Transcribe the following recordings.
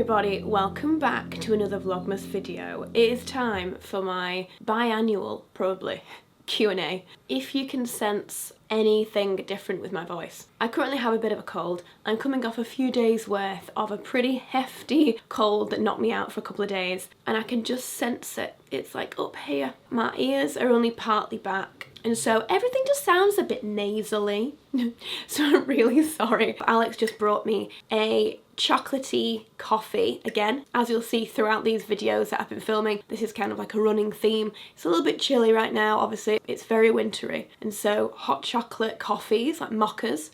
everybody, welcome back to another Vlogmas video. It is time for my biannual, probably, Q&A. If you can sense anything different with my voice. I currently have a bit of a cold. I'm coming off a few days worth of a pretty hefty cold that knocked me out for a couple of days, and I can just sense it. It's like up here. My ears are only partly back, and so everything just sounds a bit nasally. So I'm really sorry. Alex just brought me a chocolatey coffee again. As you'll see throughout these videos that I've been filming, this is kind of like a running theme. It's a little bit chilly right now, obviously. It's very wintry, and so hot chocolate coffees, like mochas,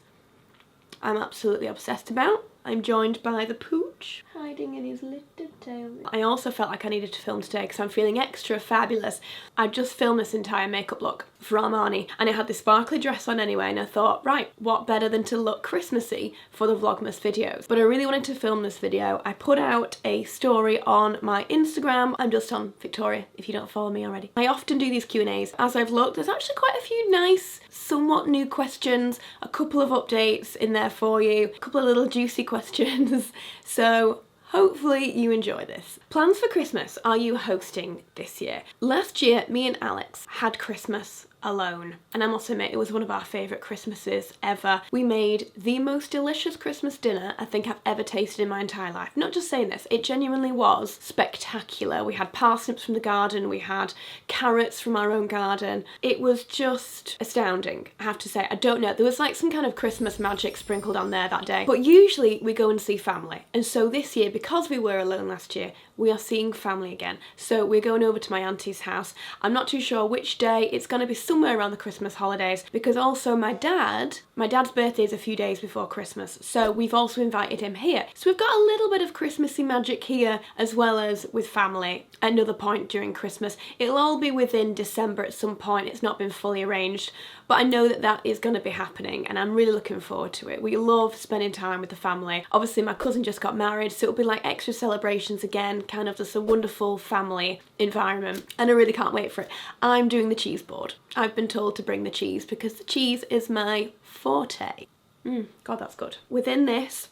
I'm absolutely obsessed about. I'm joined by the pooch, hiding in his little tail. I also felt like I needed to film today because I'm feeling extra fabulous. I just filmed this entire makeup look for Armani, and I had this sparkly dress on anyway, and I thought, right, what better than to look Christmassy for the Vlogmas videos? But I really wanted to film this video. I put out a story on my Instagram. I'm just on Victoria, if you don't follow me already. I often do these Q&As. As I've looked, there's actually quite a few nice, somewhat new questions, a couple of updates in there for you, a couple of little juicy questions. So hopefully you enjoy this. Plans for Christmas are you hosting this year? Last year, me and Alex had Christmas alone, and I must admit it was one of our favourite Christmases ever. We made the most delicious Christmas dinner I think I've ever tasted in my entire life. Not just saying this, it genuinely was spectacular. We had parsnips from the garden, we had carrots from our own garden. It was just astounding, I have to say. I don't know, there was like some kind of Christmas magic sprinkled on there that day. But usually we go and see family, and so this year, because we were alone last year, we are seeing family again. So we're going over to my auntie's house. I'm not too sure which day. It's going to be somewhere around the Christmas holidays, because also my dad's birthday is a few days before Christmas, so we've also invited him here. So we've got a little bit of Christmassy magic here, as well as with family at another point during Christmas. It'll all be within December at some point. It's not been fully arranged, but I know that that is going to be happening, and I'm really looking forward to it. We love spending time with the family. Obviously my cousin just got married, so it'll be like extra celebrations again, kind of just a wonderful family environment, and I really can't wait for it. I'm doing the cheese board. I've been told to bring the cheese because the cheese is my forte. God, that's good. Within this,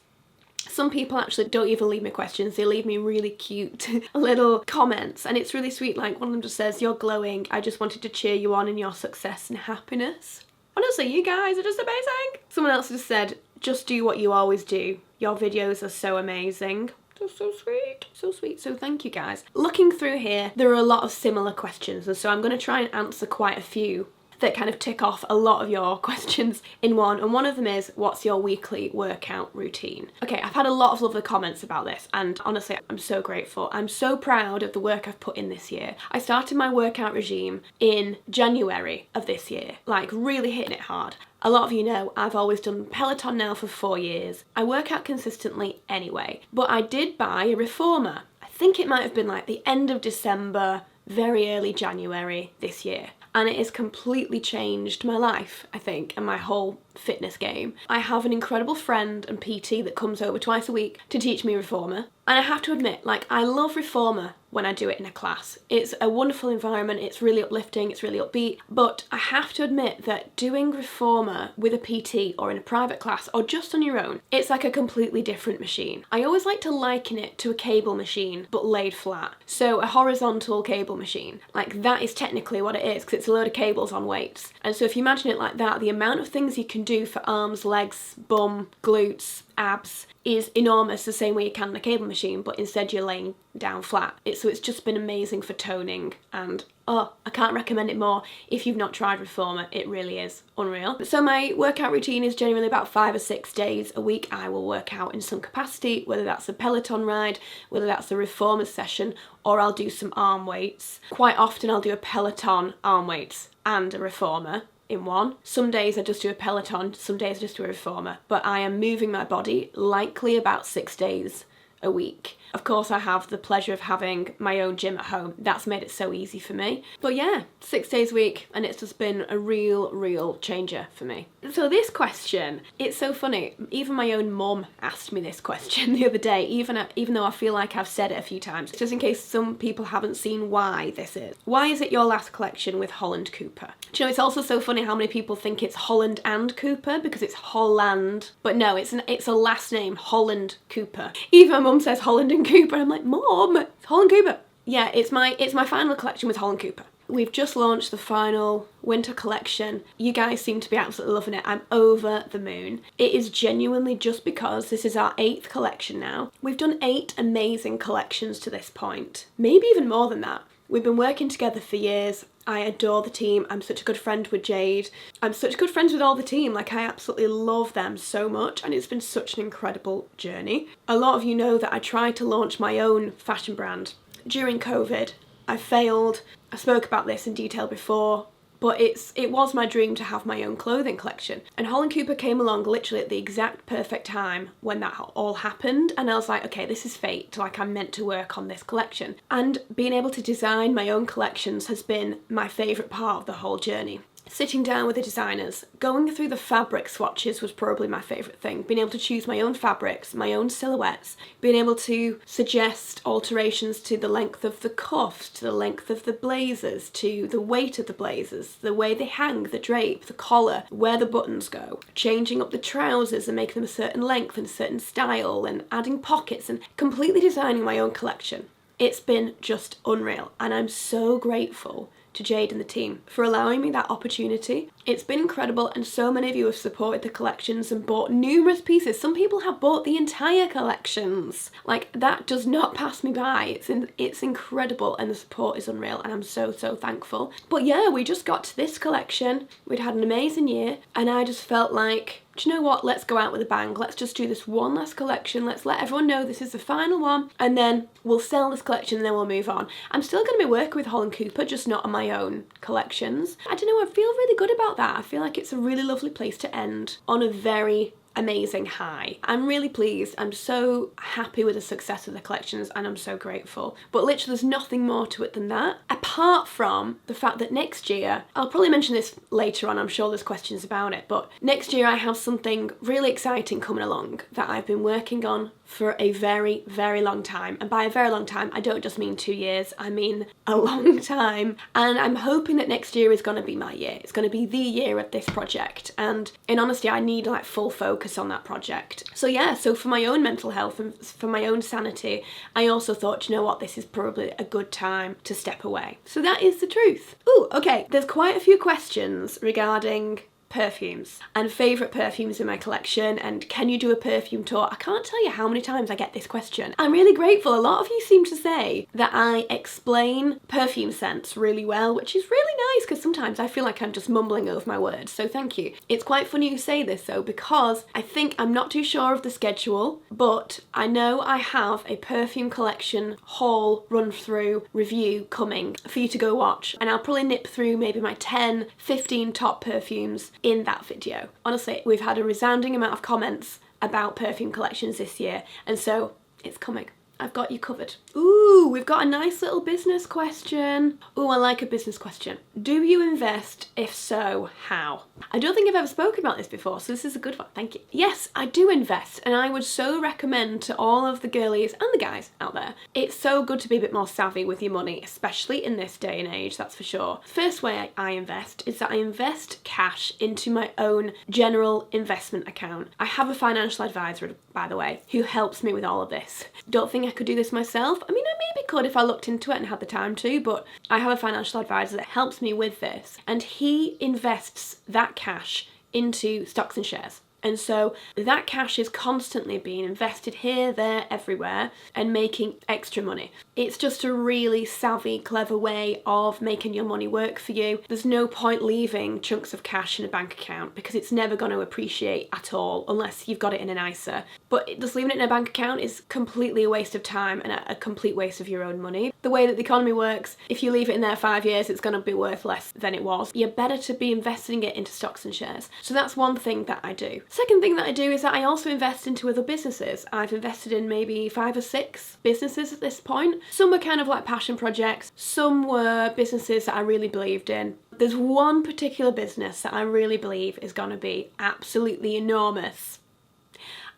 some people actually don't even leave me questions. They leave me really cute little comments, and it's really sweet. Like one of them just says, "You're glowing. I just wanted to cheer you on in your success and happiness." Honestly, you guys are just amazing. Someone else just said, "Just do what you always do. Your videos are so amazing." That's so sweet, so sweet. So thank you guys. Looking through here, there are a lot of similar questions, and so I'm going to try and answer quite a few that kind of tick off a lot of your questions in one. And one of them is, what's your weekly workout routine? Okay, I've had a lot of lovely comments about this, and honestly, I'm so grateful. I'm so proud of the work I've put in this year. I started my workout regime in January of this year, like really hitting it hard. A lot of you know I've always done Peloton now for 4 years. I work out consistently anyway, but I did buy a reformer. I think it might have been like the end of December, very early January this year. And it has completely changed my life, I think, and my whole fitness game. I have an incredible friend and PT that comes over twice a week to teach me reformer. And I have to admit, like, I love reformer when I do it in a class. It's a wonderful environment, it's really uplifting, it's really upbeat, but I have to admit that doing reformer with a PT or in a private class or just on your own, it's like a completely different machine. I always like to liken it to a cable machine, but laid flat. So a horizontal cable machine, like that is technically what it is, because it's a load of cables on weights. And so if you imagine it like that, the amount of things you can do for arms, legs, bum, glutes, abs is enormous, the same way you can on a cable machine, but instead you're laying down flat. So it's just been amazing for toning, and oh, I can't recommend it more. If you've not tried reformer, it really is unreal. So my workout routine is generally about 5 or 6 days a week. I will work out in some capacity, whether that's a Peloton ride, whether that's a reformer session, or I'll do some arm weights. Quite often I'll do a Peloton arm weights and a reformer in one. Some days I just do a Peloton, some days I just do a reformer, but I am moving my body likely about 6 days a week. Of course, I have the pleasure of having my own gym at home. That's made it so easy for me. But yeah, 6 days a week, and it's just been a real changer for me. So this question, it's so funny. Even my own mum asked me this question the other day, even though I feel like I've said it a few times, just in case some people haven't seen why this is. Why is it your last collection with Holland Cooper? Do you know, it's also so funny how many people think it's Holland and Cooper because it's Holland, but no, it's a last name, Holland Cooper. Even my mum says Holland and Holland & Cooper. And I'm like, Mom, it's Holland & Cooper. Yeah, it's my final collection with Holland & Cooper. We've just launched the final winter collection. You guys seem to be absolutely loving it. I'm over the moon. It is genuinely just because this is our 8th collection now. We've done 8 amazing collections to this point. Maybe even more than that. We've been working together for years. I adore the team. I'm such a good friend with Jade. I'm such good friends with all the team. Like, I absolutely love them so much, and it's been such an incredible journey. A lot of you know that I tried to launch my own fashion brand during COVID. I failed. I spoke about this in detail before, but it was my dream to have my own clothing collection. And Holland Cooper came along literally at the exact perfect time when that all happened, and I was like, okay, this is fate, like I'm meant to work on this collection. And being able to design my own collections has been my favourite part of the whole journey. Sitting down with the designers, going through the fabric swatches was probably my favourite thing. Being able to choose my own fabrics, my own silhouettes, being able to suggest alterations to the length of the cuffs, to the length of the blazers, to the weight of the blazers, the way they hang, the drape, the collar, where the buttons go, changing up the trousers and making them a certain length and a certain style, and adding pockets, and completely designing my own collection. It's been just unreal, and I'm so grateful to Jade and the team for allowing me that opportunity. It's been incredible, and so many of you have supported the collections and bought numerous pieces. Some people have bought the entire collections. Like, that does not pass me by. It's incredible, and the support is unreal, and I'm so thankful. But yeah, we just got to this collection. We'd had an amazing year, and I just felt like, do you know what, let's go out with a bang. Let's just do this one last collection. Let's let everyone know this is the final one, and then we'll sell this collection and then we'll move on. I'm still going to be working with Holland Cooper, just not on my own collections. I don't know, I feel really good about that. I feel like it's a really lovely place to end on a very amazing high. I'm really pleased. I'm so happy with the success of the collections, and I'm so grateful. But literally there's nothing more to it than that, apart from the fact that next year, I'll probably mention this later on, I'm sure there's questions about it, but next year I have something really exciting coming along that I've been working on for a very long time. And by a very long time, I don't just mean 2 years, I mean a long time. And I'm hoping that next year is going to be my year. It's going to be the year of this project. And in honesty, I need like full focus on that project. So yeah, so for my own mental health and for my own sanity, I also thought, you know what, this is probably a good time to step away. So that is the truth. Ooh, okay, there's quite a few questions regarding perfumes and favourite perfumes in my collection, and can you do a perfume tour? I can't tell you how many times I get this question. I'm really grateful. A lot of you seem to say that I explain perfume scents really well, which is really nice, because sometimes I feel like I'm just mumbling over my words, so thank you. It's quite funny you say this though, because I think I'm not too sure of the schedule, but I know I have a perfume collection haul, run through, review coming for you to go watch, and I'll probably nip through maybe my 10-15 top perfumes in that video. Honestly, we've had a resounding amount of comments about perfume collections this year, and so it's coming. I've got you covered. Ooh, we've got a nice little business question. Ooh, I like a business question. Do you invest? If so, how? I don't think I've ever spoken about this before, so this is a good one, thank you. Yes, I do invest, and I would so recommend to all of the girlies and the guys out there, it's so good to be a bit more savvy with your money, especially in this day and age, that's for sure. First way I invest is that I invest cash into my own general investment account. I have a financial advisor, by the way, who helps me with all of this. Don't think I could do this myself. I mean, I maybe could if I looked into it and had the time to, but I have a financial advisor that helps me with this, and he invests that cash into stocks and shares. And so that cash is constantly being invested here, there, everywhere, and making extra money. It's just a really savvy, clever way of making your money work for you. There's no point leaving chunks of cash in a bank account because it's never going to appreciate at all unless you've got it in an ISA. But just leaving it in a bank account is completely a waste of time and a complete waste of your own money. The way that the economy works, if you leave it in there 5 years, it's going to be worth less than it was. You're better to be investing it into stocks and shares. So that's one thing that I do. Second thing that I do is that I also invest into other businesses. I've invested in maybe 5 or 6 businesses at this point. Some were kind of like passion projects. Some were businesses that I really believed in. There's one particular business that I really believe is going to be absolutely enormous.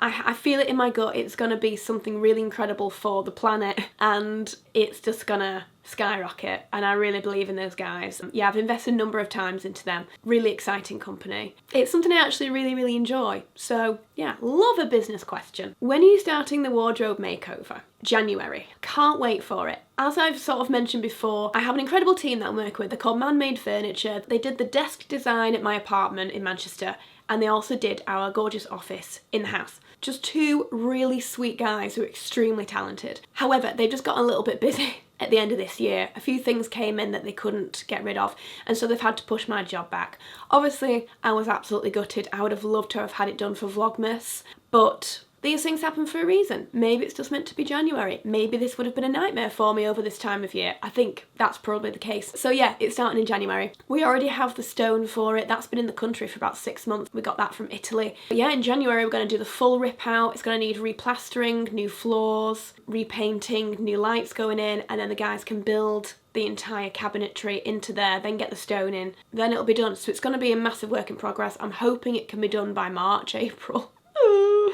I feel it in my gut. It's gonna be something really incredible for the planet, and it's just gonna skyrocket, and I really believe in those guys. Yeah, I've invested a number of times into them. Really exciting company. It's something I actually really enjoy. So yeah, love a business question. When are you starting the wardrobe makeover? January. Can't wait for it. As I've sort of mentioned before, I have an incredible team that I work with. They're called Man Made Furniture. They did the desk design at my apartment in Manchester, and they also did our gorgeous office in the house. Just two really sweet guys who are extremely talented. However, they've just got a little bit busy at the end of this year. A few things came in that they couldn't get rid of, and so they've had to push my job back. Obviously, I was absolutely gutted. I would have loved to have had it done for Vlogmas, but these things happen for a reason. Maybe it's just meant to be January. Maybe this would have been a nightmare for me over this time of year. I think that's probably the case. So yeah, it's starting in January. We already have the stone for it. That's been in the country for about 6 months. We got that from Italy. But yeah, in January we're going to do the full rip out. It's going to need replastering, new floors, repainting, new lights going in, and then the guys can build the entire cabinetry into there, then get the stone in, then it'll be done. So it's going to be a massive work in progress. I'm hoping it can be done by March, April.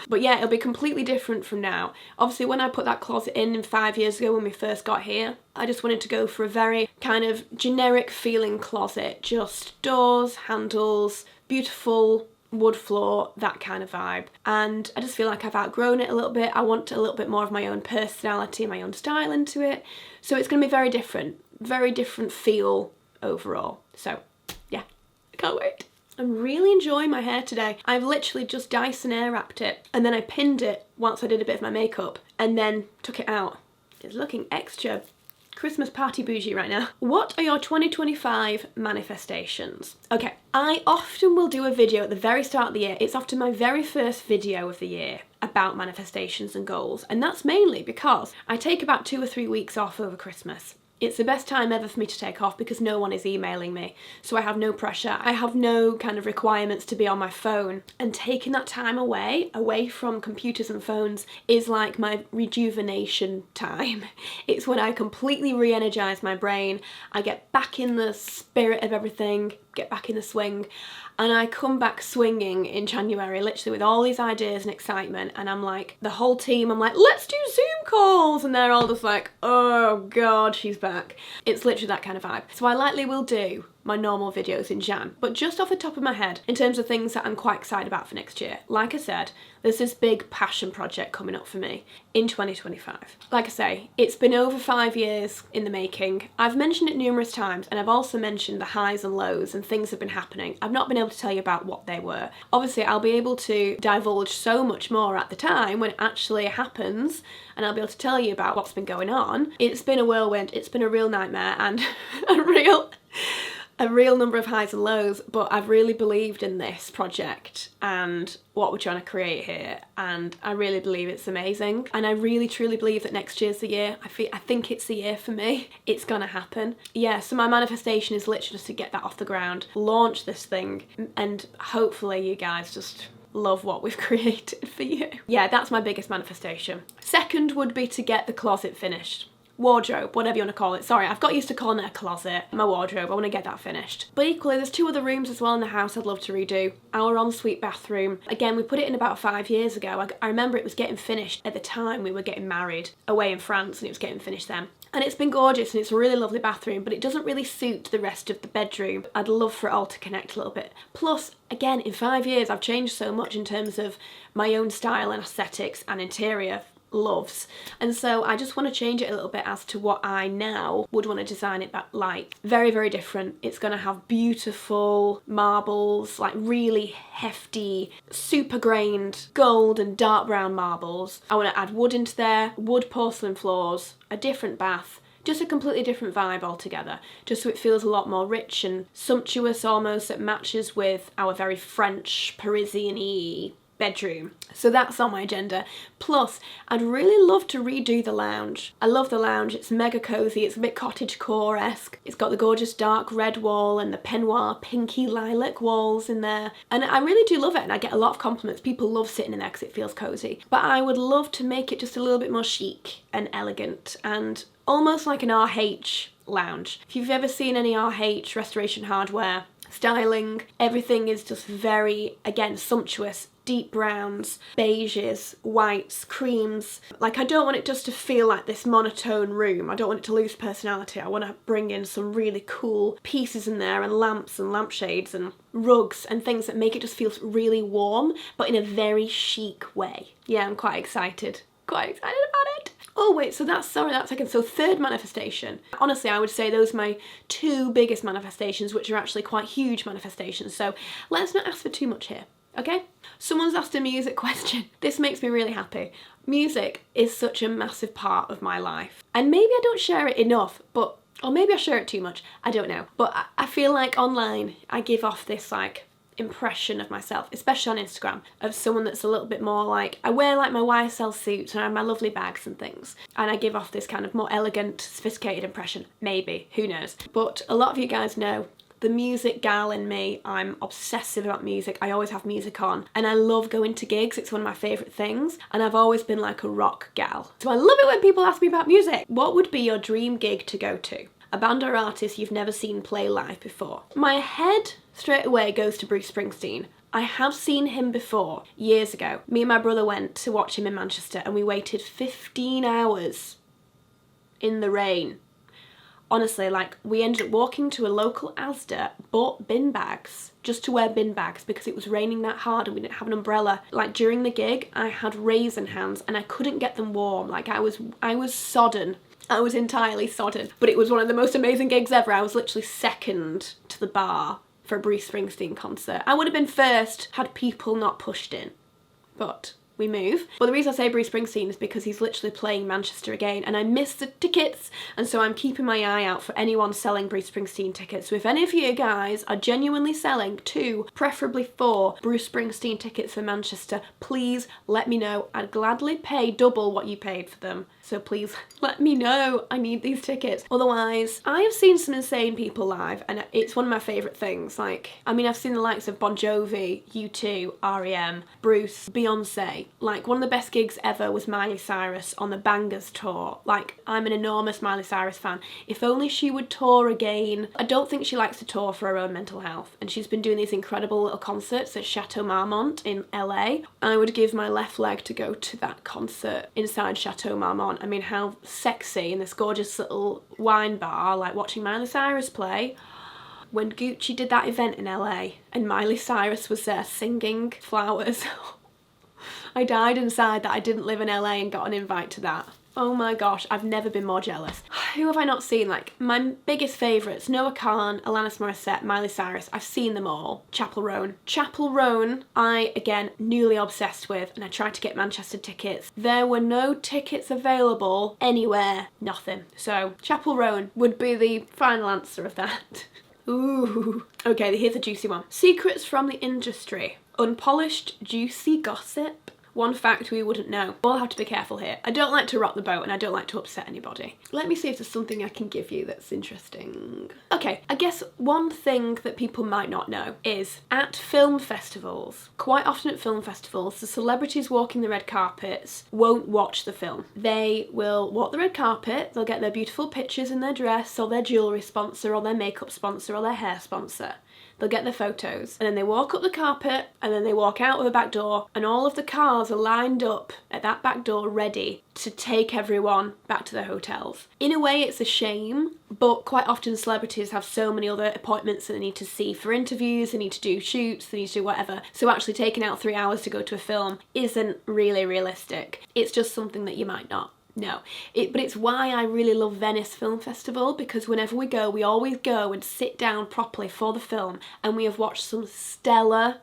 But yeah, it'll be completely different from now. Obviously, when I put that closet in 5 years ago when we first got here, I just wanted to go for a very kind of generic feeling closet. Just doors, handles, beautiful wood floor, that kind of vibe. And I just feel like I've outgrown it a little bit. I want a little bit more of my own personality, my own style into it. So it's going to be very different feel overall. So yeah, I can't wait. I'm really enjoying my hair today. I've literally just Dyson Airwrapped it, and then I pinned it once I did a bit of my makeup, and then took it out. It's looking extra Christmas party bougie right now. What are your 2025 manifestations? Okay, I often will do a video at the very start of the year. It's often my very first video of the year about manifestations and goals, and that's mainly because I take about 2 or 3 weeks off over Christmas. It's the best time ever for me to take off because no one is emailing me, so I have no pressure. I have no kind of requirements to be on my phone, and taking that time away from computers and phones is like my rejuvenation time. It's when I completely re-energise my brain, I get back in the spirit of everything, get back in the swing, and I come back swinging in January, literally with all these ideas and excitement, and I'm like, the whole team, I'm like, let's do Zoom calls, and they're all just like, oh god, she's back. It's literally that kind of vibe. So I likely will do my normal videos in Jan, but just off the top of my head, in terms of things that I'm quite excited about for next year, like I said, there's this big passion project coming up for me in 2025. Like I say, it's been over 5 years in the making. I've mentioned it numerous times, and I've also mentioned the highs and lows and things that have been happening. I've not been able to tell you about what they were. Obviously, I'll be able to divulge so much more at the time when it actually happens, and I'll be able to tell you about what's been going on. It's been a whirlwind, it's been a real nightmare, and a real number of highs and lows, but I've really believed in this project and what we're trying to create here, and I really believe it's amazing, and I really truly believe that next year's the year. I think it's the year for me. It's gonna happen. Yeah, so my manifestation is literally just to get that off the ground, launch this thing, and hopefully you guys just love what we've created for you. Yeah, that's my biggest manifestation. Second would be to get the closet finished. Wardrobe, whatever you want to call it. Sorry, I've got used to calling it a closet. My wardrobe, I want to get that finished. But equally, there's 2 other rooms as well in the house I'd love to redo. Our ensuite bathroom. Again, we put it in about 5 years ago. I remember it was getting finished at the time we were getting married away in France, and it was getting finished then. And it's been gorgeous, and it's a really lovely bathroom, but it doesn't really suit the rest of the bedroom. I'd love for it all to connect a little bit. Plus, again, in 5 years, I've changed so much in terms of my own style and aesthetics and interior loves, and so I just want to change it a little bit as to what I now would want to design it back like. Very different. It's going to have beautiful marbles, like really hefty, super grained gold and dark brown marbles. I want to add wood into there, wood porcelain floors, a different bath, just a completely different vibe altogether, just so it feels a lot more rich and sumptuous almost, that matches with our very French, Parisian-y bedroom. So that's on my agenda. Plus, I'd really love to redo the lounge. I love the lounge. It's mega cozy. It's a bit cottagecore-esque. It's got the gorgeous dark red wall and the peignoir pinky lilac walls in there. And I really do love it, and I get a lot of compliments. People love sitting in there because it feels cozy. But I would love to make it just a little bit more chic and elegant and almost like an RH lounge. If you've ever seen any RH Restoration Hardware styling, everything is just very, again, sumptuous. deep browns, beiges, whites, creams. Like, I don't want it just to feel like this monotone room. I don't want it to lose personality. I want to bring in some really cool pieces in there, and lamps and lampshades and rugs and things that make it just feel really warm, but in a very chic way. Yeah, I'm quite excited. Quite excited about it. Oh wait, so that's second. So third manifestation. Honestly, I would say those are my two biggest manifestations, which are actually quite huge manifestations. So let's not ask for too much here, okay? Someone's asked a music question. This makes me really happy. Music is such a massive part of my life. And maybe I don't share it enough, or maybe I share it too much, I don't know. But I feel like online, I give off this like impression of myself, especially on Instagram, of someone that's a little bit more like, I wear like my YSL suits and I have my lovely bags and things, and I give off this kind of more elegant, sophisticated impression. Maybe, who knows? But a lot of you guys know the music gal in me. I'm obsessive about music. I always have music on, and I love going to gigs. It's one of my favourite things, and I've always been like a rock gal. So I love it when people ask me about music. What would be your dream gig to go to? A band or artist you've never seen play live before? My head straight away goes to Bruce Springsteen. I have seen him before, years ago. Me and my brother went to watch him in Manchester, and we waited 15 hours in the rain. Honestly, like, we ended up walking to a local Asda, bought bin bags, just to wear bin bags because it was raining that hard and we didn't have an umbrella. Like, during the gig, I had raisin hands and I couldn't get them warm. Like, I was sodden. I was entirely sodden. But it was one of the most amazing gigs ever. I was literally second to the bar for a Bruce Springsteen concert. I would have been first had people not pushed in. But we move. But the reason I say Bruce Springsteen is because he's literally playing Manchester again, and I missed the tickets, and so I'm keeping my eye out for anyone selling Bruce Springsteen tickets. So if any of you guys are genuinely selling 2, preferably 4 Bruce Springsteen tickets for Manchester, please let me know. I'd gladly pay double what you paid for them. So please let me know. I need these tickets. Otherwise, I have seen some insane people live, and it's one of my favourite things. Like, I mean, I've seen the likes of Bon Jovi, U2, R.E.M., Bruce, Beyonce. Like, one of the best gigs ever was Miley Cyrus on the Bangers tour. Like, I'm an enormous Miley Cyrus fan. If only she would tour again. I don't think she likes to tour for her own mental health, and she's been doing these incredible little concerts at Chateau Marmont in LA. I would give my left leg to go to that concert inside Chateau Marmont. I mean, how sexy in this gorgeous little wine bar, like watching Miley Cyrus play. When Gucci did that event in LA and Miley Cyrus was there singing Flowers, I died inside that I didn't live in LA and got an invite to that. Oh my gosh, I've never been more jealous. Who have I not seen? Like, my biggest favourites, Noah Kahan, Alanis Morissette, Miley Cyrus. I've seen them all. Chapel Roan. Chapel Roan, I, again, newly obsessed with, and I tried to get Manchester tickets. There were no tickets available anywhere. Nothing. So, Chapel Roan would be the final answer of that. Ooh. Okay, here's a juicy one. Secrets from the industry. Unpolished, juicy gossip. One fact we wouldn't know. We'll have to be careful here. I don't like to rock the boat and I don't like to upset anybody. Let me see if there's something I can give you that's interesting. Okay, I guess one thing that people might not know is at film festivals, quite often at film festivals, the celebrities walking the red carpets won't watch the film. They will walk the red carpet, they'll get their beautiful pictures in their dress or their jewellery sponsor or their makeup sponsor or their hair sponsor. They'll get their photos, and then they walk up the carpet, and then they walk out of the back door, and all of the cars are lined up at that back door ready to take everyone back to their hotels. In a way, it's a shame, but quite often celebrities have so many other appointments that they need to see for interviews, they need to do shoots, they need to do whatever. So actually taking out 3 hours to go to a film isn't really realistic. It's just something that you might not. No, but it's why I really love Venice Film Festival, because whenever we go, we always go and sit down properly for the film, and we have watched some stellar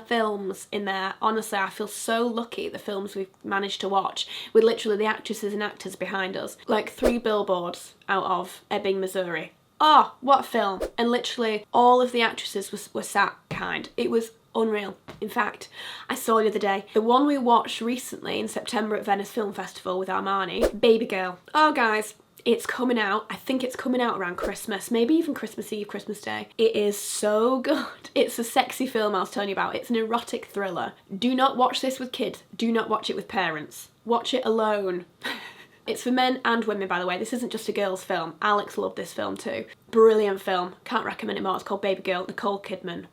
films in there. Honestly, I feel so lucky the films we've managed to watch, with literally the actresses and actors behind us. Like 3 billboards out of Ebbing, Missouri. Oh, what a film. And literally all of the actresses were sat behind. It was unreal. In fact, I saw the other day, the one we watched recently in September at Venice Film Festival with Armani, Baby Girl. Oh guys, it's coming out. I think it's coming out around Christmas, maybe even Christmas Eve, Christmas Day. It is so good. It's a sexy film I was telling you about. It's an erotic thriller. Do not watch this with kids. Do not watch it with parents. Watch it alone. It's for men and women, by the way. This isn't just a girls' film. Alex loved this film too. Brilliant film. Can't recommend it more. It's called Baby Girl. Nicole Kidman.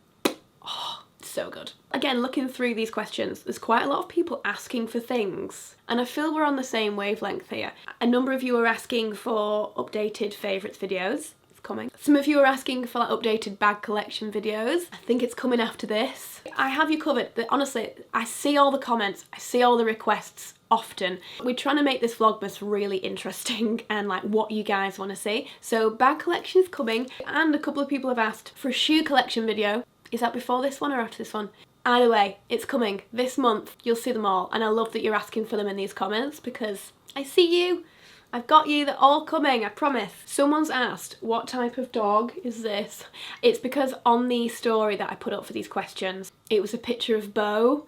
Oh, so good. Again, looking through these questions, there's quite a lot of people asking for things, and I feel we're on the same wavelength here. A number of you are asking for updated favourites videos. Coming. Some of you are asking for like updated bag collection videos. I think it's coming after this. I have you covered. Honestly, I see all the comments, I see all the requests often. We're trying to make this Vlogmas really interesting and like what you guys want to see. So bag collection is coming, and a couple of people have asked for a shoe collection video. Is that before this one or after this one? Either way, it's coming this month. You'll see them all, and I love that you're asking for them in these comments because I see you. I've got you, they're all coming, I promise. Someone's asked, what type of dog is this? It's because on the story that I put up for these questions, it was a picture of Bo,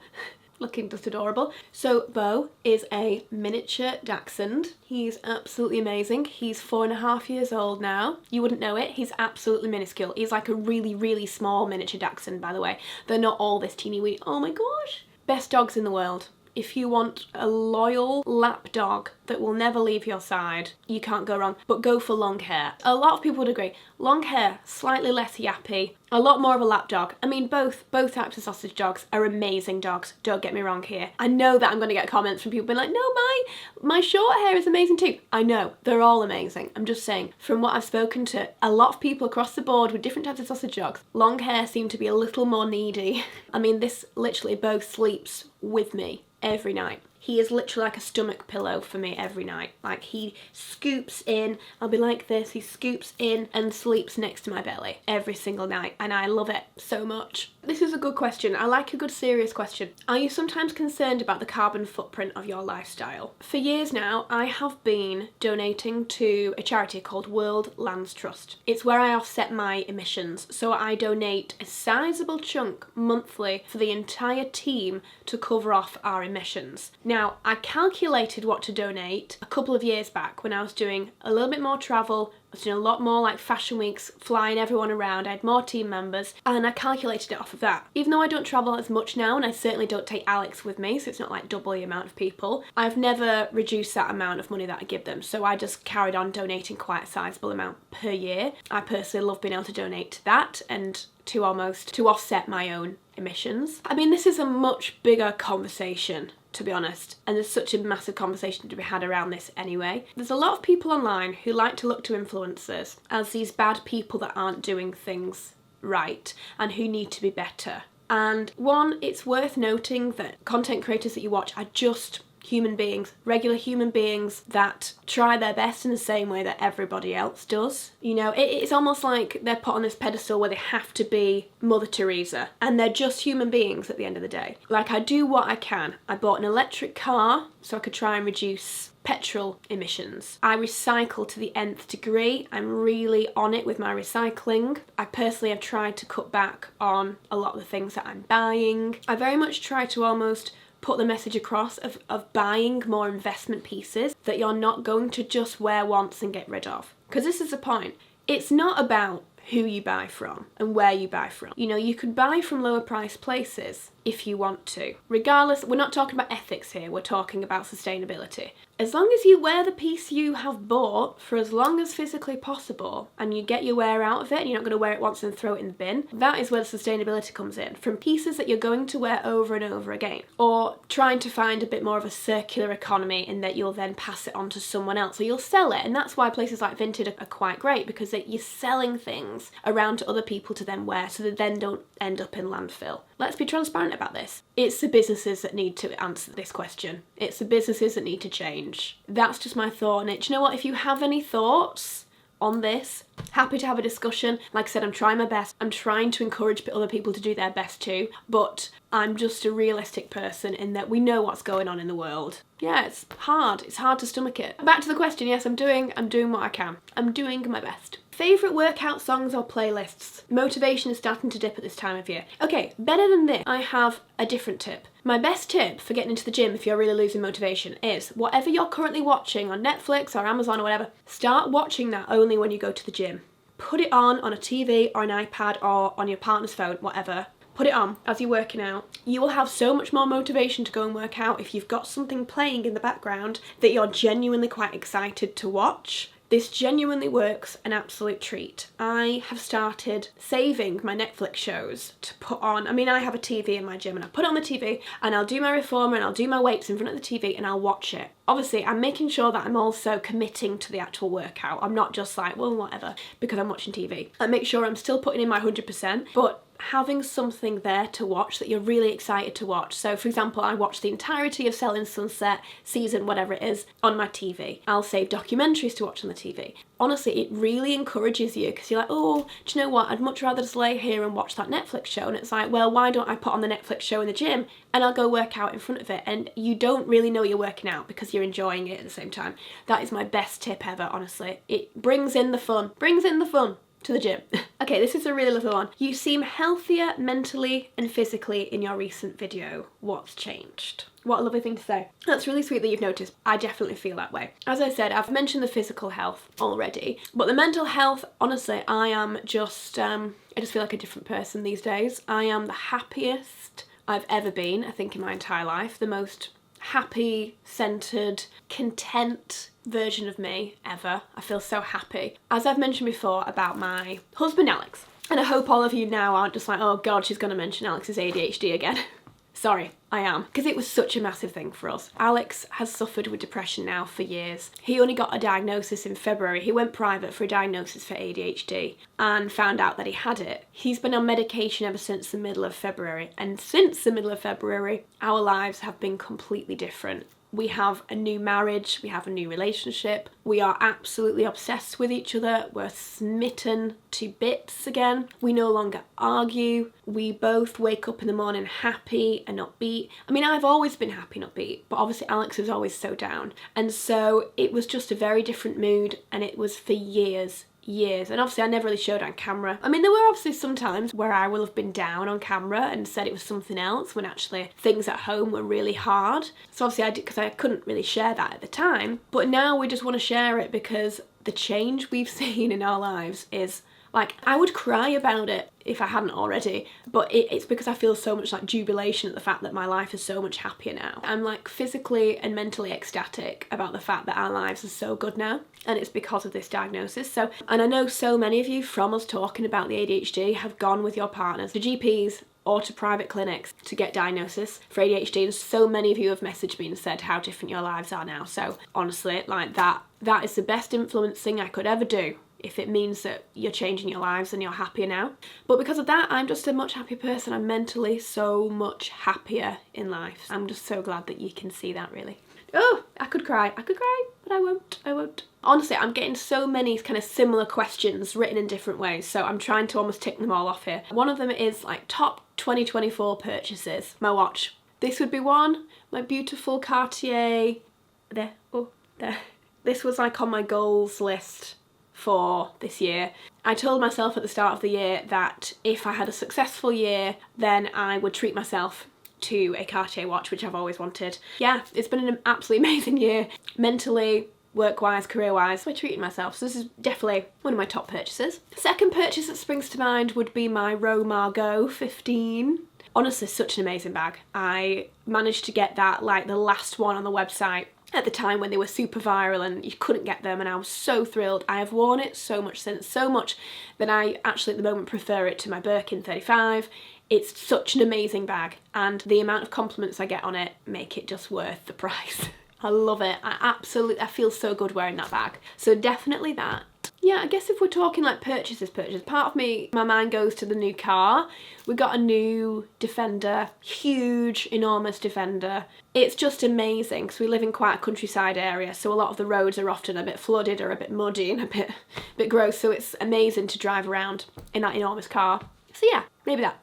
looking just adorable. So Bo is a miniature dachshund. He's absolutely amazing. He's 4.5 years old now. You wouldn't know it, he's absolutely minuscule. He's like a really, really small miniature dachshund, by the way. They're not all this teeny weeny, oh my gosh. Best dogs in the world. If you want a loyal lap dog that will never leave your side, you can't go wrong, but go for long hair. A lot of people would agree. Long hair, slightly less yappy, a lot more of a lap dog. I mean, both types of sausage dogs are amazing dogs, don't get me wrong here. I know that I'm going to get comments from people being like, no, my short hair is amazing too. I know, they're all amazing. I'm just saying, from what I've spoken to a lot of people across the board with different types of sausage dogs, long hair seem to be a little more needy. I mean, this literally both sleeps with me every night. He is literally like a stomach pillow for me every night. Like he scoops in, I'll be like this, he scoops in and sleeps next to my belly every single night, and I love it so much. This is a good question. I like a good serious question. Are you sometimes concerned about the carbon footprint of your lifestyle? For years now, I have been donating to a charity called World Lands Trust. It's where I offset my emissions, so I donate a sizable chunk monthly for the entire team to cover off our emissions. Now, I calculated what to donate a couple of years back when I was doing a little bit more travel. I was doing a lot more like fashion weeks, flying everyone around. I had more team members, and I calculated it off of that. Even though I don't travel as much now, and I certainly don't take Alex with me, so it's not like double the amount of people, I've never reduced that amount of money that I give them. So I just carried on donating quite a sizable amount per year. I personally love being able to donate to that and to offset my own emissions. I mean, this is a much bigger conversation, to be honest, and there's such a massive conversation to be had around this anyway. There's a lot of people online who like to look to influencers as these bad people that aren't doing things right and who need to be better. And one, it's worth noting that content creators that you watch are just human beings, regular human beings that try their best in the same way that everybody else does. You know, it's almost like they're put on this pedestal where they have to be Mother Teresa, and they're just human beings at the end of the day. Like, I do what I can. I bought an electric car so I could try and reduce petrol emissions. I recycle to the nth degree. I'm really on it with my recycling. I personally have tried to cut back on a lot of the things that I'm buying. I very much try to almost put the message across of buying more investment pieces that you're not going to just wear once and get rid of. Because this is the point. It's not about who you buy from and where you buy from. You know, you could buy from lower priced places if you want to. Regardless, we're not talking about ethics here, we're talking about sustainability. As long as you wear the piece you have bought for as long as physically possible and you get your wear out of it and you're not going to wear it once and throw it in the bin, that is where the sustainability comes in. From pieces that you're going to wear over and over again, or trying to find a bit more of a circular economy in that you'll then pass it on to someone else or you'll sell it. And that's why places like Vinted are quite great, because you're selling things around to other people to then wear so they then don't end up in landfill. Let's be transparent about this. It's the businesses that need to answer this question. It's the businesses that need to change. That's just my thought on it. Do you know what? If you have any thoughts on this, happy to have a discussion. Like I said, I'm trying my best. I'm trying to encourage other people to do their best too, but I'm just a realistic person in that we know what's going on in the world. Yeah, it's hard to stomach it. Back to the question, yes, I'm doing what I can. I'm doing my best. Favourite workout songs or playlists? Motivation is starting to dip at this time of year. Okay, better than this, I have a different tip. My best tip for getting into the gym if you're really losing motivation is whatever you're currently watching on Netflix or Amazon or whatever, start watching that only when you go to the gym. Put it on a TV or an iPad or on your partner's phone, whatever. Put it on as you're working out. You will have so much more motivation to go and work out if you've got something playing in the background that you're genuinely quite excited to watch. This genuinely works an absolute treat. I have started saving my Netflix shows to put on. I mean, I have a TV in my gym and I put it on the TV and I'll do my reformer and I'll do my weights in front of the TV and I'll watch it. Obviously, I'm making sure that I'm also committing to the actual workout. I'm not just like, well, whatever, because I'm watching TV. I make sure I'm still putting in my 100%, but having something there to watch that you're really excited to watch. So for example, I watched the entirety of Selling Sunset season, whatever it is, on my TV. I'll save documentaries to watch on the TV. Honestly, it really encourages you because you're like, oh, do you know what? I'd much rather just lay here and watch that Netflix show. And it's like, well, why don't I put on the Netflix show in the gym and I'll go work out in front of it? And you don't really know you're working out because you're enjoying it at the same time. That is my best tip ever, honestly. It brings in the fun. To the gym. Okay, this is a really little one. You seem healthier mentally and physically in your recent video. What's changed? What a lovely thing to say. That's really sweet that you've noticed. I definitely feel that way. As I said, I've mentioned the physical health already, but the mental health, honestly, I am just, I just feel like a different person these days. I am the happiest I've ever been, I think, in my entire life. The most happy, centered, content version of me ever. I feel so happy. As I've mentioned before about my husband Alex, and I hope all of you now aren't just like, oh god, she's gonna mention Alex's ADHD again. Sorry, I am. Because it was such a massive thing for us. Alex has suffered with depression now for years. He only got a diagnosis in February. He went private for a diagnosis for ADHD and found out that he had it. He's been on medication ever since the middle of February. And since the middle of February, our lives have been completely different. We have a new marriage, we have a new relationship, we are absolutely obsessed with each other, we're smitten to bits again, we no longer argue, we both wake up in the morning happy and upbeat. I mean, I've always been happy and upbeat, but obviously Alex was always so down. And so it was just a very different mood, and it was for years. And obviously I never really showed on camera. I mean, there were obviously some times where I will have been down on camera and said it was something else when actually things at home were really hard. So obviously I did, because I couldn't really share that at the time. But now we just want to share it because the change we've seen in our lives is like, I would cry about it if I hadn't already, but it's because I feel so much like jubilation at the fact that my life is so much happier now. I'm like physically and mentally ecstatic about the fact that our lives are so good now, and it's because of this diagnosis. So, and I know so many of you from us talking about the ADHD have gone with your partners to GPs or to private clinics to get diagnosis for ADHD, and so many of you have messaged me and said how different your lives are now. So honestly, like that is the best influencing I could ever do, if it means that you're changing your lives and you're happier now. But because of that, I'm just a much happier person. I'm mentally so much happier in life. I'm just so glad that you can see that, really. Oh, I could cry, but I won't. Honestly, I'm getting so many kind of similar questions written in different ways, so I'm trying to almost tick them all off here. One of them is like top 2024 purchases. My watch. This would be one. My beautiful Cartier. There. This was like on my goals list for this year. I told myself at the start of the year that if I had a successful year, then I would treat myself to a Cartier watch, which I've always wanted. Yeah, it's been an absolutely amazing year. Mentally, work-wise, career-wise, I treated myself. So this is definitely one of my top purchases. Second purchase that springs to mind would be my FROWMAS Go 15. Honestly, such an amazing bag. I managed to get that, like the last one on the website, at the time when they were super viral and you couldn't get them, and I was so thrilled. I have worn it so much since, so much that I actually at the moment prefer it to my Birkin 35. It's such an amazing bag, and the amount of compliments I get on it make it just worth the price. I love it. I feel so good wearing that bag. So definitely that. Yeah, I guess if we're talking like purchases, part of me, my mind goes to the new car. We got a new Defender, huge, enormous Defender. It's just amazing because we live in quite a countryside area, so a lot of the roads are often a bit flooded or a bit muddy and a bit gross, so it's amazing to drive around in that enormous car. So yeah, maybe that.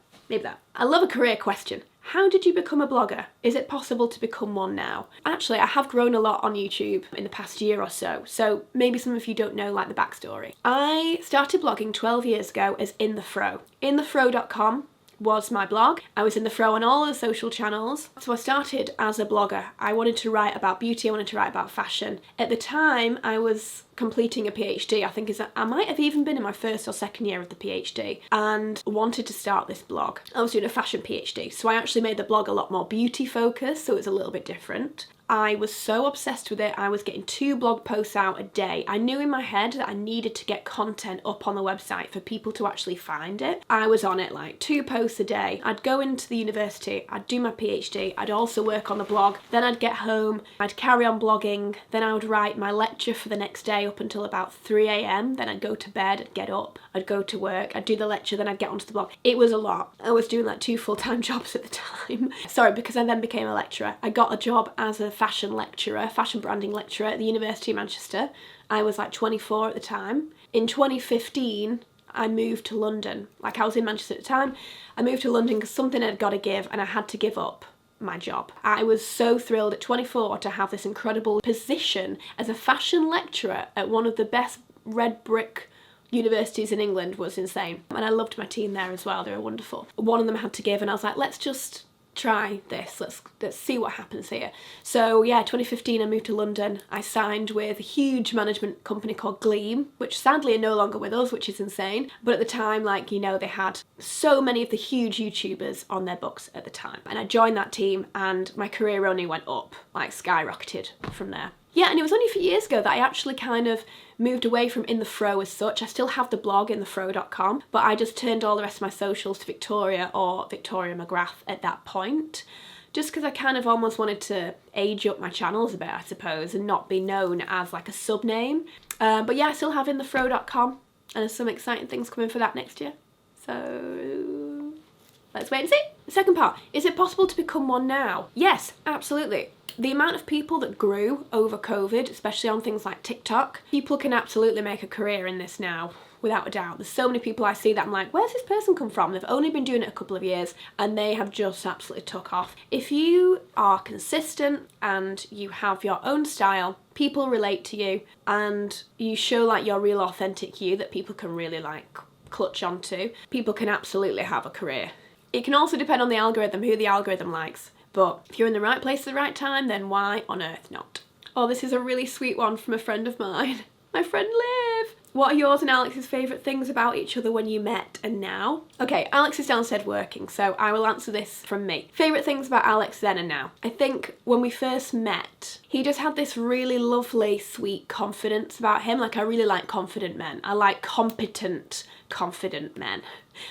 I love a career question. How did you become a blogger? Is it possible to become one now? Actually, I have grown a lot on YouTube in the past year or so maybe some of you don't know like the backstory. I started blogging 12 years ago as In The Fro. InTheFro.com was my blog. I was in the Fro on all the social channels. So I started as a blogger. I wanted to write about beauty, I wanted to write about fashion. At the time, I was completing a PhD. I think I might have even been in my first or second year of the PhD, and wanted to start this blog. I was doing a fashion PhD, so I actually made the blog a lot more beauty focused, so it was a little bit different. I was so obsessed with it. I was getting 2 blog posts out a day. I knew in my head that I needed to get content up on the website for people to actually find it. I was on it like 2 posts a day. I'd go into the university, I'd do my PhD, I'd also work on the blog, then I'd get home, I'd carry on blogging, then I would write my lecture for the next day up until about 3 a.m, then I'd go to bed, I'd get up, I'd go to work, I'd do the lecture, then I'd get onto the blog. It was a lot. I was doing like 2 full-time jobs at the time. Sorry, because I then became a lecturer. I got a job as a fashion lecturer, fashion branding lecturer at the University of Manchester. I was like 24 at the time. In 2015, I moved to London. Like, I was in Manchester at the time. I moved to London because something had got to give and I had to give up my job. I was so thrilled at 24 to have this incredible position as a fashion lecturer at one of the best red brick universities in England. Was insane. And I loved my team there as well. They were wonderful. One of them had to give and I was like, let's just try this, let's see what happens here. So yeah, 2015 I moved to London. I signed with a huge management company called Gleam, which sadly are no longer with us, which is insane. But at the time, like, you know, they had so many of the huge YouTubers on their books at the time. And I joined that team and my career only went up, like skyrocketed from there. Yeah, and it was only a few years ago that I actually kind of moved away from In The Fro as such. I still have the blog inthefro.com, but I just turned all the rest of my socials to Victoria or Victoria McGrath at that point, just because I kind of almost wanted to age up my channels a bit, I suppose, and not be known as like a sub name. But yeah, I still have inthefro.com, and there's some exciting things coming for that next year. So let's wait and see. The second part, is it possible to become one now? Yes, absolutely. The amount of people that grew over COVID, especially on things like TikTok, people can absolutely make a career in this now, without a doubt. There's so many people I see that I'm like, where's this person come from? They've only been doing it a couple of years and they have just absolutely took off. If you are consistent and you have your own style, people relate to you and you show like your real authentic you that people can really like clutch onto, people can absolutely have a career. It can also depend on the algorithm, who the algorithm likes. But if you're in the right place at the right time, then why on earth not? Oh, this is a really sweet one from a friend of mine. My friend Liv. What are yours and Alex's favourite things about each other when you met and now? Okay, Alex is downstairs working, so I will answer this from me. Favourite things about Alex then and now? I think when we first met, he just had this really lovely, sweet confidence about him. Like, I really like confident men. I like competent, confident men.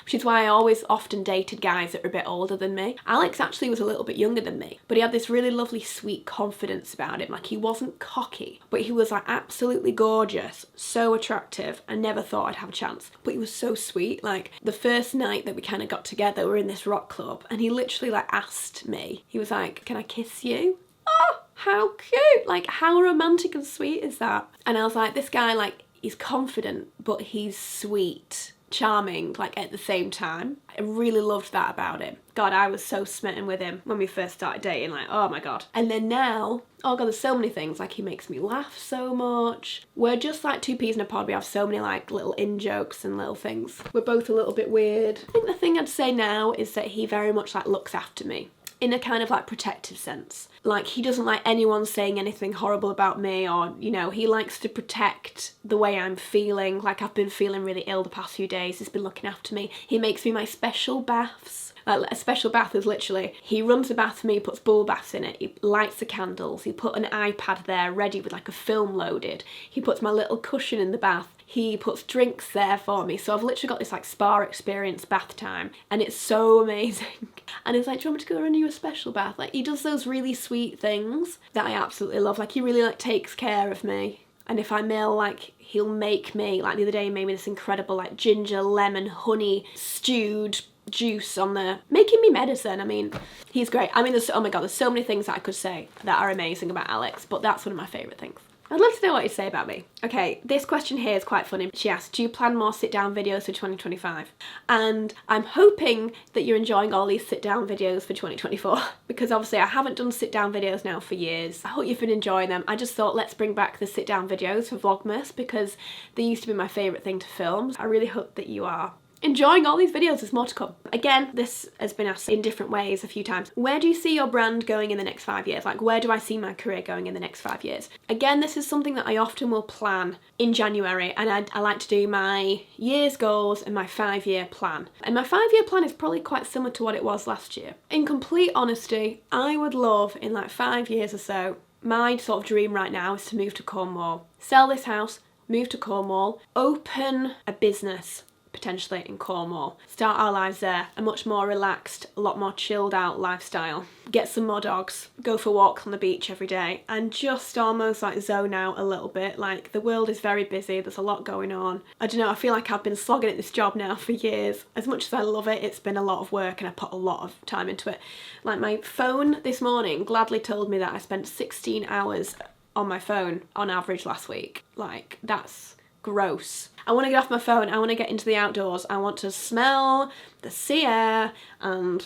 Which is why I always often dated guys that were a bit older than me. Alex actually was a little bit younger than me, but he had this really lovely sweet confidence about him. Like, he wasn't cocky, but he was like absolutely gorgeous, so attractive. I never thought I'd have a chance, but he was so sweet. Like, the first night that we kind of got together, we were in this rock club and he literally like asked me, he was like, can I kiss you? Oh, how cute. Like, how romantic and sweet is that? And I was like, this guy, like, he's confident, but he's sweet, charming, like at the same time. I really loved that about him. God, I was so smitten with him when we first started dating, like, oh my God. And then now, oh God, there's so many things. Like, he makes me laugh so much. We're just like 2 peas in a pod. We have so many like little in-jokes and little things. We're both a little bit weird. I think the thing I'd say now is that he very much like looks after me in a kind of like protective sense. Like, he doesn't like anyone saying anything horrible about me, or, you know, he likes to protect the way I'm feeling. Like, I've been feeling really ill the past few days. He's been looking after me. He makes me my special baths. A special bath is literally, he runs a bath for me, puts bubble baths in it, he lights the candles, he put an iPad there ready with like a film loaded, he puts my little cushion in the bath, he puts drinks there for me. So I've literally got this like spa experience bath time and it's so amazing. And it's like, do you want me to go run you a special bath? Like, he does those really sweet things that I absolutely love. Like, he really like takes care of me. And if I'm ill, like, he'll make me, like the other day he made me this incredible like ginger, lemon, honey stewed juice on the, making me medicine. I mean, he's great. I mean, there's, oh my God, there's so many things that I could say that are amazing about Alex, but that's one of my favourite things. I'd love to know what you'd say about me. Okay, this question here is quite funny. She asked, do you plan more sit-down videos for 2025? And I'm hoping that you're enjoying all these sit-down videos for 2024, because obviously I haven't done sit-down videos now for years. I hope you've been enjoying them. I just thought, let's bring back the sit-down videos for Vlogmas, because they used to be my favourite thing to film. I really hope that you are enjoying all these videos. There's more to come. Again, this has been asked in different ways a few times. Where do you see your brand going in the next 5 years? Like, where do I see my career going in the next 5 years? Again, this is something that I often will plan in January, and I like to do my year's goals and my 5-year plan. And my 5-year plan is probably quite similar to what it was last year. In complete honesty, I would love in like 5 years or so, my sort of dream right now is to move to Cornwall, sell this house, move to Cornwall, open a business potentially in Cornwall, start our lives there, a much more relaxed, a lot more chilled out lifestyle, get some more dogs, go for walks on the beach every day, and just almost like zone out a little bit. Like, the world is very busy, there's a lot going on. I don't know, I feel like I've been slogging at this job now for years. As much as I love it, it's been a lot of work and I put a lot of time into it. Like, my phone this morning gladly told me that I spent 16 hours on my phone on average last week. Like, that's gross. I want to get off my phone, I want to get into the outdoors, I want to smell the sea air and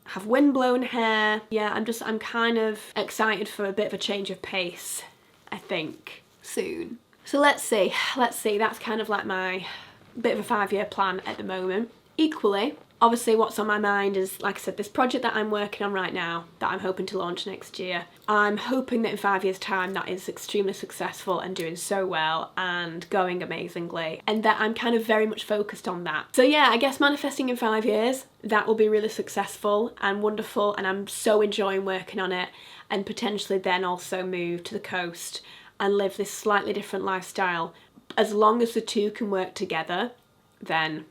have windblown hair. Yeah, I'm kind of excited for a bit of a change of pace, I think, soon. So let's see, that's kind of like my bit of a 5-year plan at the moment. Equally, obviously what's on my mind is, like I said, this project that I'm working on right now that I'm hoping to launch next year. I'm hoping that in 5 years' time that is extremely successful and doing so well and going amazingly, and that I'm kind of very much focused on that. So yeah, I guess manifesting in 5 years, that will be really successful and wonderful, and I'm so enjoying working on it, and potentially then also move to the coast and live this slightly different lifestyle. As long as the two can work together, then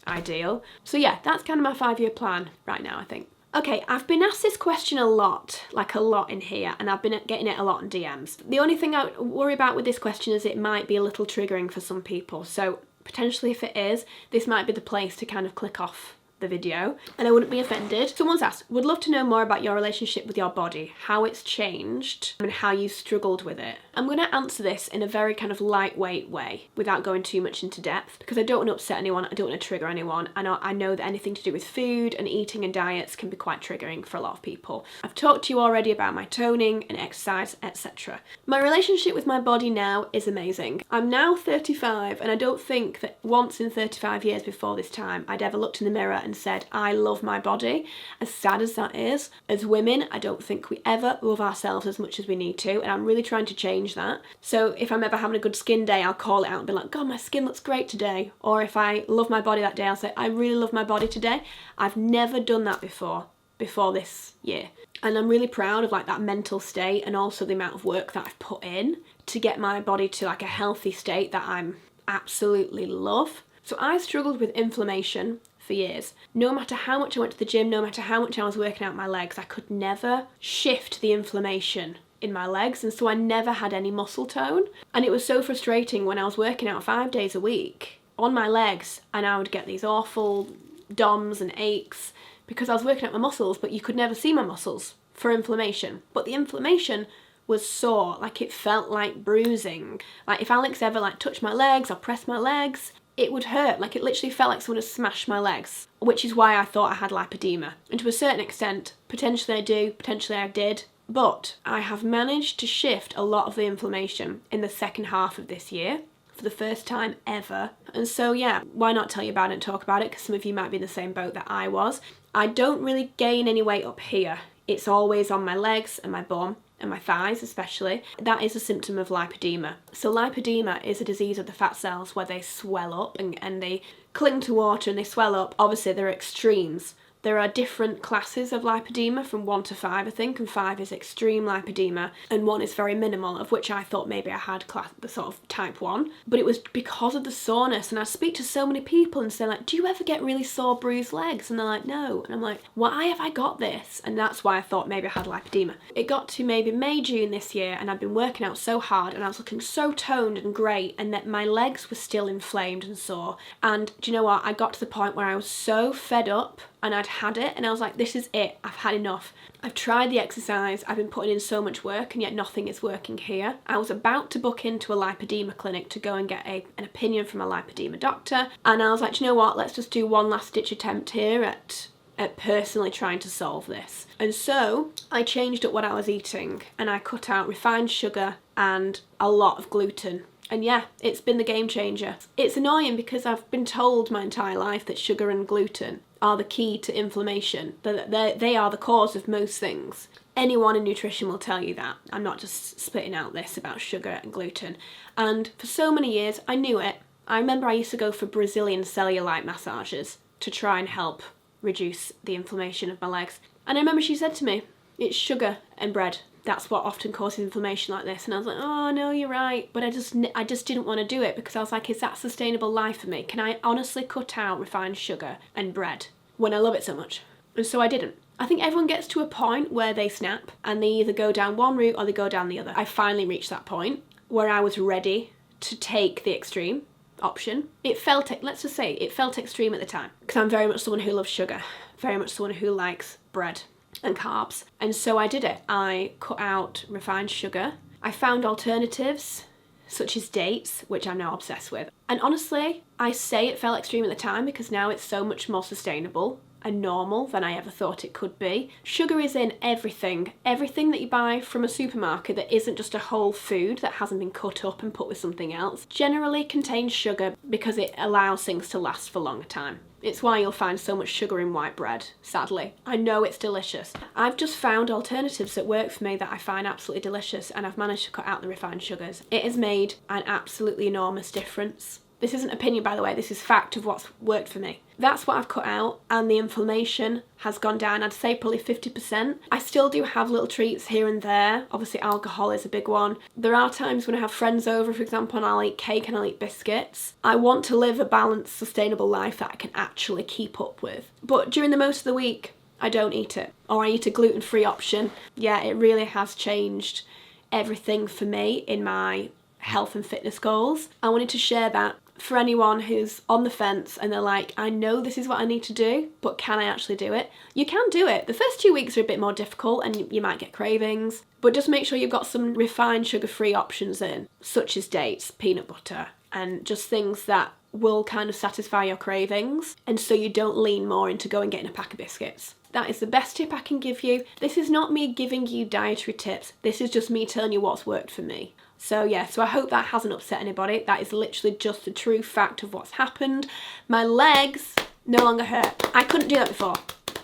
ideal. So yeah, that's kind of my 5-year plan right now, I think. Okay, I've been asked this question a lot, like a lot in here, and I've been getting it a lot in DMs. The only thing I worry about with this question is it might be a little triggering for some people. So potentially if it is, this might be the place to kind of click off the video, and I wouldn't be offended. Someone's asked, would love to know more about your relationship with your body, how it's changed and how you struggled with it. I'm going to answer this in a very kind of lightweight way without going too much into depth, because I don't want to upset anyone, I don't want to trigger anyone, and I know that anything to do with food and eating and diets can be quite triggering for a lot of people. I've talked to you already about my toning and exercise, etc. My relationship with my body now is amazing. I'm now 35, and I don't think that once in 35 years before this time I'd ever looked in the mirror and said, I love my body. As sad as that is, as women, I don't think we ever love ourselves as much as we need to, and I'm really trying to change that. So if I'm ever having a good skin day, I'll call it out and be like, God, my skin looks great today. Or if I love my body that day, I'll say, I really love my body today. I've never done that before this year. And I'm really proud of like that mental state, and also the amount of work that I've put in to get my body to like a healthy state that I'm absolutely love. So I struggled with inflammation for years. No matter how much I went to the gym, no matter how much I was working out my legs, I could never shift the inflammation in my legs, and so I never had any muscle tone. And it was so frustrating when I was working out 5 days a week on my legs, and I would get these awful DOMs and aches because I was working out my muscles, but you could never see my muscles for inflammation. But the inflammation was sore, like it felt like bruising. Like if Alex ever like touched my legs or pressed my legs, it would hurt. Like it literally felt like someone had smashed my legs, which is why I thought I had lipedema. And to a certain extent, potentially I do, potentially I did, but I have managed to shift a lot of the inflammation in the second half of this year for the first time ever. And so yeah, why not tell you about it and talk about it, because some of you might be in the same boat that I was. I don't really gain any weight up here. It's always on my legs and my bum and my thighs especially. That is a symptom of lipedema. So lipedema is a disease of the fat cells where they swell up and they cling to water and they swell up. Obviously there are extremes. There are different classes of lipedema from 1 to 5, I think, and 5 is extreme lipedema and 1 is very minimal, of which I thought maybe I had the sort of type 1. But it was because of the soreness, and I speak to so many people and say like, do you ever get really sore, bruised legs? And they're like, no. And I'm like, why have I got this? And that's why I thought maybe I had lipedema. It got to maybe May, June this year, and I'd been working out so hard and I was looking so toned and great, and that my legs were still inflamed and sore. And do you know what? I got to the point where I was so fed up and I'd had it, and I was like, this is it, I've had enough. I've tried the exercise, I've been putting in so much work, and yet nothing is working here. I was about to book into a lipedema clinic to go and get an opinion from a lipedema doctor, and I was like, you know what, let's just do one last ditch attempt here at personally trying to solve this. And so I changed up what I was eating, and I cut out refined sugar and a lot of gluten. And yeah, it's been the game changer. It's annoying because I've been told my entire life that sugar and gluten are the key to inflammation, that they are the cause of most things. Anyone in nutrition will tell you that. I'm not just spitting out this about sugar and gluten. And for so many years, I knew it. I remember I used to go for Brazilian cellulite massages to try and help reduce the inflammation of my legs. And I remember she said to me, it's sugar and bread. That's what often causes inflammation like this. And I was like, oh no, you're right. But I just didn't want to do it because I was like, is that sustainable life for me? Can I honestly cut out refined sugar and bread when I love it so much? And so I didn't. I think everyone gets to a point where they snap and they either go down one route or they go down the other. I finally reached that point where I was ready to take the extreme option. It felt extreme at the time because I'm very much someone who loves sugar, very much someone who likes bread and carbs. And so I did it. I cut out refined sugar. I found alternatives such as dates, which I'm now obsessed with. And honestly, I say it felt extreme at the time because now it's so much more sustainable and normal than I ever thought it could be. Sugar is in everything. Everything that you buy from a supermarket that isn't just a whole food that hasn't been cut up and put with something else generally contains sugar because it allows things to last for a longer time. It's why you'll find so much sugar in white bread, sadly. I know it's delicious. I've just found alternatives that work for me that I find absolutely delicious, and I've managed to cut out the refined sugars. It has made an absolutely enormous difference. This isn't opinion, by the way, this is fact of what's worked for me. That's what I've cut out, and the inflammation has gone down, I'd say probably 50%. I still do have little treats here and there. Obviously alcohol is a big one. There are times when I have friends over, for example, and I'll eat cake and I'll eat biscuits. I want to live a balanced, sustainable life that I can actually keep up with. But during the most of the week, I don't eat it. Or I eat a gluten-free option. Yeah, it really has changed everything for me in my health and fitness goals. I wanted to share that for anyone who's on the fence and they're like, I know this is what I need to do, but can I actually do it? You can do it. The first 2 weeks are a bit more difficult and you might get cravings, but just make sure you've got some refined sugar-free options in, such as dates, peanut butter, and just things that will kind of satisfy your cravings, and so you don't lean more into going and getting a pack of biscuits. That is the best tip I can give you. This is not me giving you dietary tips. This is just me telling you what's worked for me. So yeah, so I hope that hasn't upset anybody. That is literally just the true fact of what's happened. My legs no longer hurt. I couldn't do that before.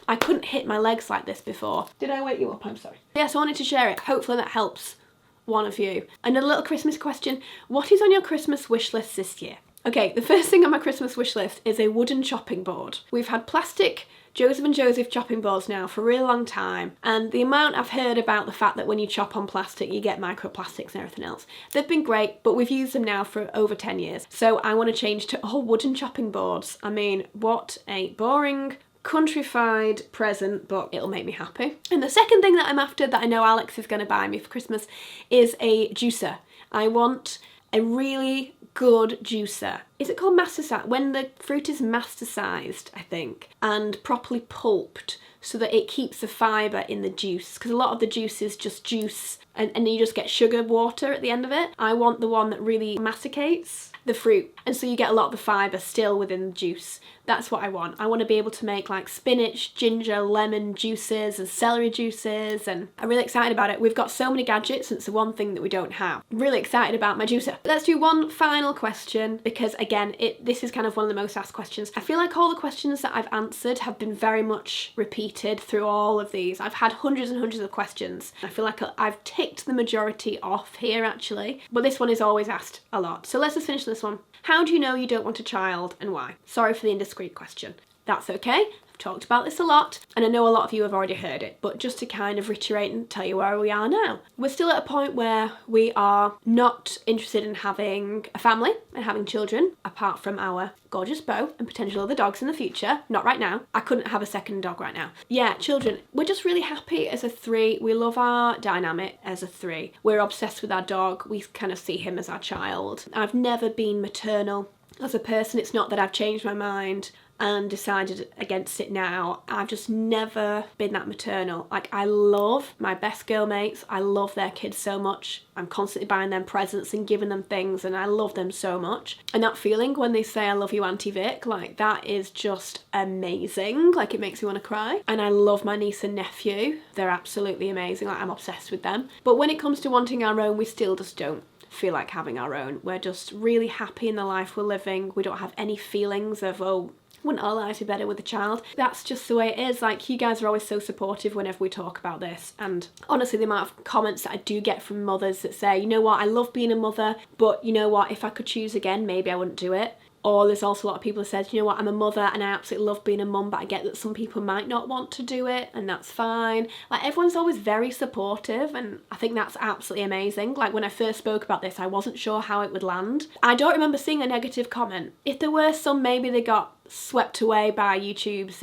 I couldn't hit my legs like this before. Did I wake you up? I'm sorry. Yeah, so I wanted to share it. Hopefully that helps one of you. And a little Christmas question. What is on your Christmas wish list this year? Okay, the first thing on my Christmas wish list is a wooden chopping board. We've had plastic Joseph and Joseph chopping boards now for a really long time, and the amount I've heard about the fact that when you chop on plastic you get microplastics and everything else, they've been great, but we've used them now for over 10 years. So I want to change to all wooden chopping boards. I mean, what a boring countrified present, but it'll make me happy. And the second thing that I'm after, that I know Alex is going to buy me for Christmas, is a juicer. I want a really good juicer. Is it called master? When the fruit is master-sized, I think, and properly pulped so that it keeps the fibre in the juice, because a lot of the juice is just juice and you just get sugar water at the end of it. I want the one that really masticates the fruit, and so you get a lot of the fibre still within the juice. That's what I want. I want to be able to make like spinach, ginger, lemon juices and celery juices, and I'm really excited about it. We've got so many gadgets, and it's the one thing that we don't have. I'm really excited about my juicer. Let's do one final question, because again, this is kind of one of the most asked questions. I feel like all the questions that I've answered have been very much repeated through all of these. I've had hundreds and hundreds of questions. I feel like I've ticked the majority off here actually, but this one is always asked a lot. So let's just finish this one. How do you know you don't want a child, and why? Sorry for the indiscreet question. That's okay. I've talked about this a lot, and I know a lot of you have already heard it, but just to kind of reiterate and tell you where we are now. We're still at a point where we are not interested in having a family and having children, apart from our gorgeous Beau and potential other dogs in the future. Not right now. I couldn't have a second dog right now. Yeah, children. We're just really happy as a three. We love our dynamic as a three. We're obsessed with our dog. We kind of see him as our child. I've never been maternal as a person. It's not that I've changed my mind and decided against it now. I've just never been that maternal. Like, I love my best girl mates. I love their kids so much. I'm constantly buying them presents and giving them things, and I love them so much. And that feeling when they say I love you, Auntie Vic, like that is just amazing. Like, it makes me want to cry. And I love my niece and nephew. They're absolutely amazing. Like, I'm obsessed with them. But when it comes to wanting our own, we still just don't feel like having our own. We're just really happy in the life we're living. We don't have any feelings of, oh, wouldn't our lives be better with a child? That's just the way it is. Like, you guys are always so supportive whenever we talk about this, and honestly the amount of comments that I do get from mothers that say, you know what, I love being a mother, but you know what, if I could choose again, maybe I wouldn't do it. Or there's also a lot of people who said, you know what, I'm a mother and I absolutely love being a mum, but I get that some people might not want to do it, and that's fine. Like, everyone's always very supportive, and I think that's absolutely amazing. Like, when I first spoke about this, I wasn't sure how it would land. I don't remember seeing a negative comment. If there were some, maybe they got swept away by YouTube's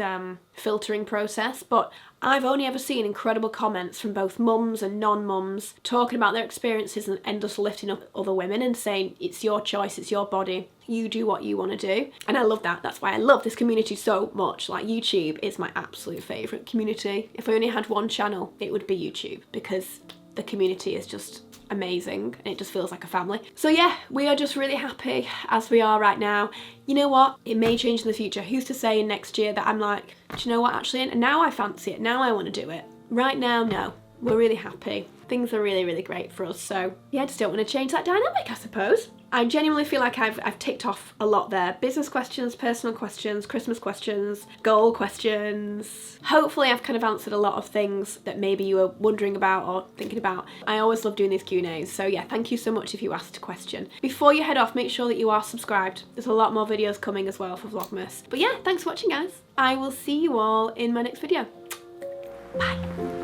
filtering process, but I've only ever seen incredible comments from both mums and non-mums talking about their experiences and just lifting up other women and saying, it's your choice, it's your body, you do what you want to do. And I love that. That's why I love this community so much. Like, YouTube is my absolute favourite community. If I only had one channel, it would be YouTube, because the community is just amazing and it just feels like a family. So yeah, we are just really happy as we are right now. You know what, it may change in the future. Who's to say in next year that I'm like, do you know what, actually now I fancy it, now I want to do it. Right now, no, we're really happy. Things are really, really great for us. So yeah, I just don't want to change that dynamic, I suppose. I genuinely feel like I've ticked off a lot there. Business questions, personal questions, Christmas questions, goal questions. Hopefully I've kind of answered a lot of things that maybe you were wondering about or thinking about. I always love doing these Q&As, so yeah, thank you so much if you asked a question. Before you head off, make sure that you are subscribed. There's a lot more videos coming as well for Vlogmas. But yeah, thanks for watching, guys. I will see you all in my next video. Bye.